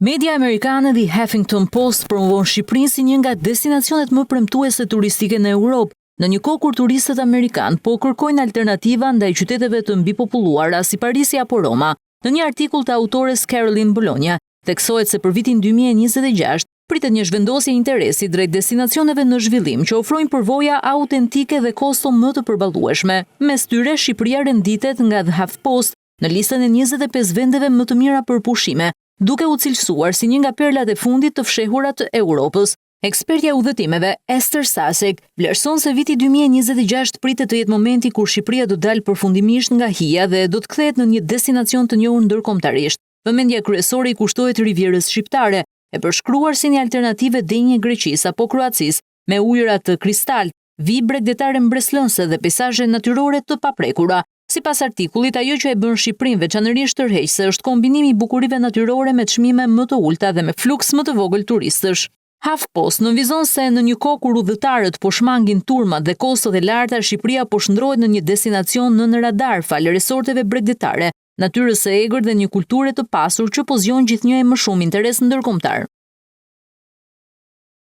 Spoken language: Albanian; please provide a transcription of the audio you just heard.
Media amerikane The Huffington Post promovon Shqipërinë si një nga destinacionet më premtuese turistike në Europë, në një kohë kur turistët amerikanë po kërkojnë alternativa ndaj qyteteve të mbipopulluara si Parisi apo Roma. Në një artikull të autores Caroline Bologna, theksohet se për vitin 2026 pritet një zhvendosje interesi drejt destinacioneve në zhvillim që ofrojnë përvoja autentike dhe kosto më të përballueshme. Mes tyre, Shqipëria renditet nga The HuffPost në listën e 25 vendeve më të mira për pushime, duke u cilësuar si një nga perlat e fundit të fshehura të Europës. Ekspertja e udhëtimeve Esther Sasek vlerëson se viti 2026 pritet të jetë momenti kur Shqipëria do dalë përfundimisht nga hija dhe do të kthehet në një destinacion të njohur ndërkombëtarisht. Vëmendja kryesore i kushtohet Rivierës shqiptare, e përshkruar si një alternativë denjë Greqisë apo Kroacisë, me ujëra të kristalt, vijë bregdetare mbreslënse dhe peizazhe natyrore të paprekura. Sipas artikullit, ajo që e bën Shqipërinë veçanërisht tërheqëse është kombinimi i bukurive natyrore me çmime më të ulta dhe me fluks më të vogël turistësh. HuffPost nënvizon se në një kohë kur udhëtarët po shmangin turmat dhe kostot e larta, Shqipëria po shndrohet në një destinacion nën radar falë resorteve bregdetare, natyrës së egër dhe një kulture të pasur që po zgjon gjithnjë e më shumë interes ndërkombëtar.